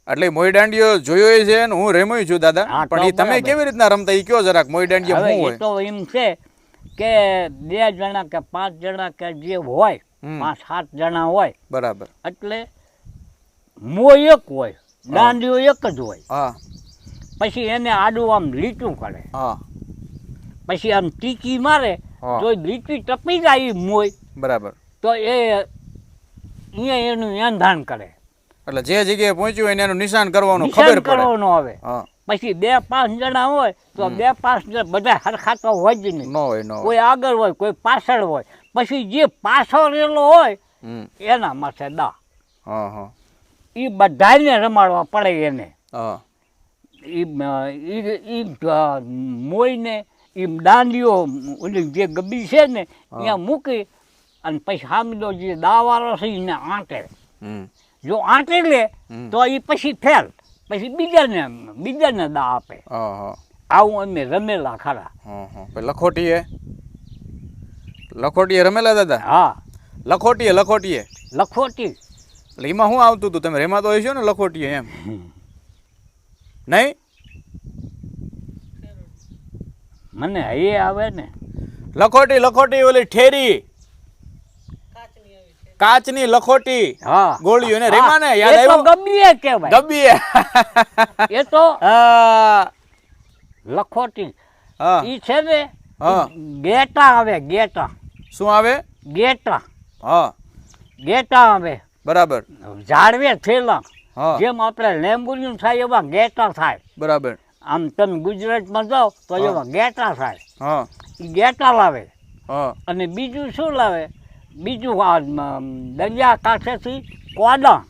એટલે મોઈ દાંડિયો જોયો છે ને હું રેમોય છું દાદા, હા, પણ તો એ તમે બરાબર. કેવી રીતના રમતા એ કયો જરાક મોઈ દાંડિયો હવે શું એ હોય? તો એમ છે કે 2 જણા કે 5 જણા કે જે હોય, હમ. 5-7 જણા હોય બરાબર. એટલે મોય એક હોય, દાંડીઓ એક જ હોય. હા પછી એને આડું આમ લીટું કરે, હા પછી આમ ટીકી મારે, હા. જો લીટી ટપી જાય ઈ મોય બરાબર. તો એ અહીંયા એનું એંધાણ કરે, એટલે જે જગ્યાએ પહોંચ્યું હોય એને એનું નિશાન કરવાનું નિશાન ખબર પડે. કરવાનો આવે. હા પછી 2-5 જણા હોય તો 2-5 જણા બધા હરખા તો હોય જ નહીં. ન હોય ન હોય. કોઈ આગળ હોય, કોઈ પાછળ હોય. પછી જે પાછળ રહેલો હોય હમ. એના માથે દા. હા હા એ બધાને રમાડવા પડે એને. હા મોઈને એ દાંડીઓ ઓલી જે ગબ્બી છે ને ત્યાં મૂકી અને પછી સામેલો જે દાવાળો છે એને આંટે. હમ. જો આંટી લે તો એ પછી ફેલ, પછી બીજાને દા આપે. હા હા આવું અમે રમેલા ખરા. હા હા. લખોટીએ રમેલા દાદા? હા, લખોટીએ લખોટી. એટલે એમાં શું આવતું હતું? તમે રેમાં તો હોય છો ને લખોટીએ એમ નહીં? મને હૈયે આવે ને. લખોટી ઓલી ઠેરી કાચની લખોટી હા, ગોળીઓ ને હા, રેમાં ને યાદ એ તો આવ્યું? ગબ્બીએ કહેવાય. ગબ્બીએ. એ તો હા લખોટી. હા ઈ છે ને હા. ગેટા આવે, ગેટા. શું આવે? ગેટા હા આવે. બરાબર. ઝાડવે થેલા. હા જેમ આપણે લેમ્બુલિયન થાય એવા ગેટા થાય. બરાબર. આમ તમે ગુજરાતમાં જાઓ તો હા. એવા ગેટા થાય. હા ઈ ગેટા લાવે. હા અને બીજું શું લાવે? બીજું આ દરિયા કાંઠેથી કોડા.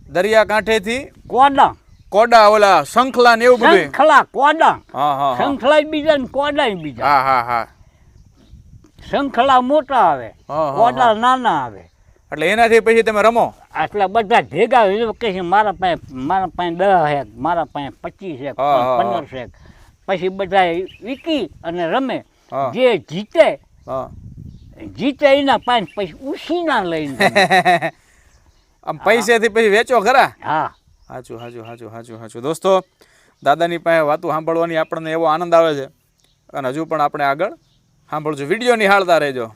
દરિયા કાંઠેથી કોડા. કોડા ઓલા શંખલા ને એવું બધું. શંખલા કોડા. હા હા હા શંખલા બીજા ને કોડા બીજા. હા હા હા. શંખલા મોટા આવે, હા, હા, કોડા હા. નાના આવે. એટલે એનાથી પછી તમે રમો? આટલા બધા ભેગા હોય કે છે મારા પાસે 10 છે, મારા પાસે 25 છે, હા, હા, 15 છે. પછી બધા વીકી અને રમે. હા. જે જીતે હા એના પાસે પછી ઉછીના લઈને રમે. આમ પૈસેથી પછી વેચો ખરા? હા, સાચું દોસ્તો, દાદાની પાસે વાતો સાંભળવાની આપણને એવો આનંદ આવે છે અને હજુ પણ આપણે આગળ સાંભળજો. વિડીયો નિહાળતા રહેજો.